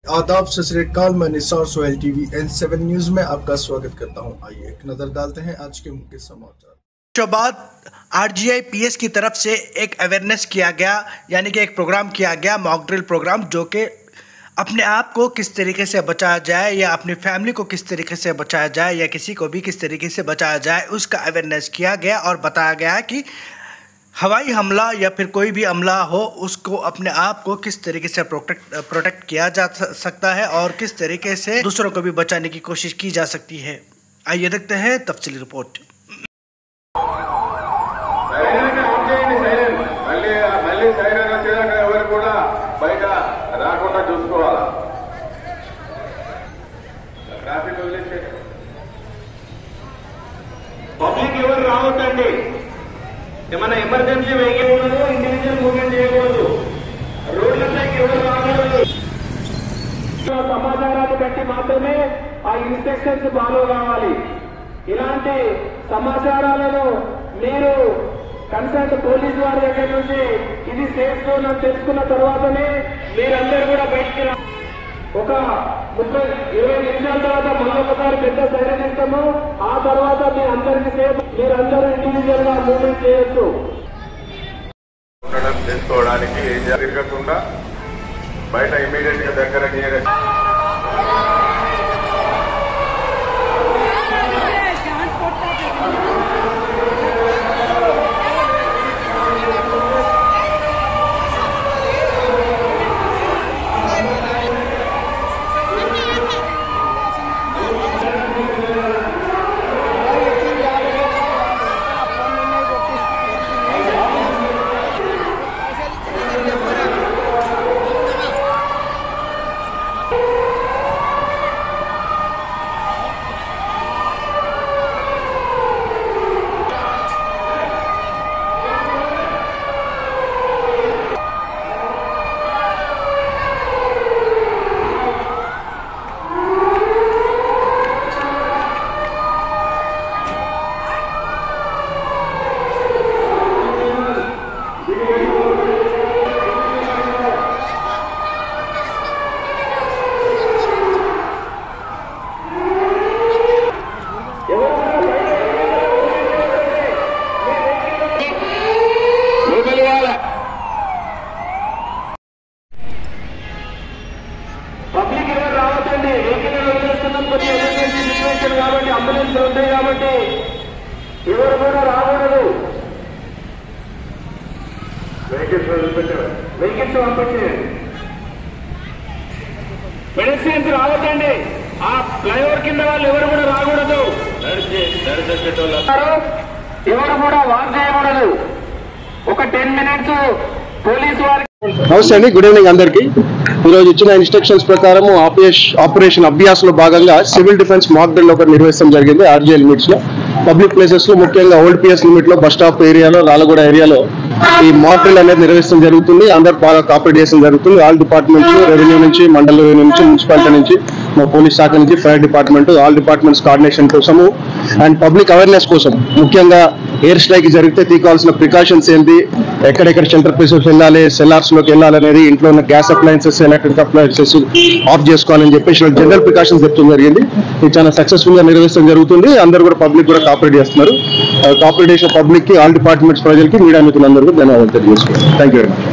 आदाब सत श्री अकाल, मैं Nisar Sohail TV N7 news में आपका स्वागत करता हूं। आइए एक नजर डालते हैं आज के मुख्य समाचार। बाद RGIPS की तरफ से एक अवेयरनेस किया गया, यानी कि एक प्रोग्राम किया गया, मॉक ड्रिल प्रोग्राम, जो कि अपने आप को किस तरीके से बचाया जाए या अपनी फैमिली को किस तरीके से बचाया जाए या किसी को भी किस तरीके से बचाया जाए, उसका अवेयरनेस किया गया और बताया गया कि हवाई हमला या फिर कोई भी हमला हो उसको अपने आप को किस तरीके से प्रोटेक्ट किया जा सकता है और किस तरीके से दूसरों को भी बचाने की कोशिश की जा सकती है। आइए देखते हैं तफसीली रिपोर्ट। పబ్లిక్ ఎవరు రావద్దండి, ఏమైనా ఎమర్జెన్సీ వేయకూడదు, ఇండివిజువల్ మూవ్మెంట్ చేయకూడదు, రోడ్లపైకి ఎవరు రాకూడదు. సమాచారాన్ని బట్టి మాత్రమే ఆ ఇన్స్ట్రక్షన్స్ ఫాలో కావాలి. ఇలాంటి సమాచారాలను మీరు కన్సర్న్ పోలీసు వారి దగ్గర నుంచి ఇది సేఫ్ జోన్ అని తెలుసుకున్న తర్వాతనే మీరందరూ కూడా బయటికి రా. ఒక 30-20 నిమిషాల తర్వాత మరొకసారి పెద్ద సైరన్ ఇస్తాము. ఆ తర్వాత మీ అందరికీ సేఫ్, మీరందరూ ఇండివిజువల్ గా మూవ్మెంట్ చేయొచ్చు. చేసుకోవడానికి ఏం జరగకుండా బయట ఇమీడియట్ గా దగ్గర పబ్లిక్ ఎవరు రావద్దండి. వెహికల్ వదిలేస్తున్నాం, కొన్ని ఎమర్జెన్సీ సిచ్యువేషన్ కాబట్టి, అంబులెన్స్ ఉంటాయి కాబట్టి ఎవరు కూడా రాకూడదు. వెహికల్స్ పంపించండి. పెడెస్ట్రియన్స్ రావద్దండి. ఆ ఫ్లైఓవర్ కింద వాళ్ళు ఎవరు కూడా రాకూడదు. ఎవరు కూడా వాక్ చేయకూడదు. ఒక 10 మినిట్స్ పోలీసు వారికి. నమస్తే అండి, గుడ్ ఈవినింగ్ అందరికీ. ఈరోజు ఇచ్చిన ఇన్స్ట్రక్షన్స్ ప్రకారం ఆపరేషన్ అభ్యాస్ లో భాగంగా సివిల్ డిఫెన్స్ మాక్ డ్రిల్ ఒకటి నిర్వహించడం జరిగింది. RGI లిమిట్స్ లో, పబ్లిక్ ప్లేసెస్ లో, ముఖ్యంగా ఓల్డ్ PS లిమిట్ లో, బస్ స్టాప్ ఏరియాలో, రాలగూడ ఏరియాలో ఈ మాక్ డ్రిల్ అనేది నిర్వహించడం జరుగుతుంది. అందరు బాగా కోఆపరేట్ చేయడం జరుగుతుంది. ఆల్ డిపార్ట్మెంట్స్, రెవెన్యూ నుంచి, మండల రెవెన్యూ నుంచి, మున్సిపాలిటీ నుంచి, మా పోలీస్ శాఖ నుంచి, fire department, all departments coordination కోసము అండ్ పబ్లిక్ అవేర్నెస్ కోసం, ముఖ్యంగా ఎయిర్ స్ట్రైక్ జరిగితే తీసుకోవాల్సిన ప్రికాషన్స్ ఏంటి, ఎక్కడెక్కడ షెల్టర్ ప్లేసెస్ వెళ్ళాలి, సెల్లార్స్ లోకి వెళ్ళాలనేది, ఇంట్లో ఉన్న gas appliances, electric appliances of చేసుకోవాలని చెప్పేసి జనరల్ ప్రికాషన్స్ చెప్తూ జరిగింది. ఇది చాలా సక్సెస్ఫుల్ గా నిర్వహించడం జరుగుతుంది. అందరూ కూడా పబ్లిక్ కూడా కోఆపరేట్ చేస్తున్నారు. కోఆపరేట్ చేసిన పబ్లిక్ కి, ఆల్ డిపార్ట్మెంట్స్ ప్రజలకి, మీడియా మిత్రులందరూ ధన్యవాదాలు తెలియజేసుకున్నాను. Thank you very much.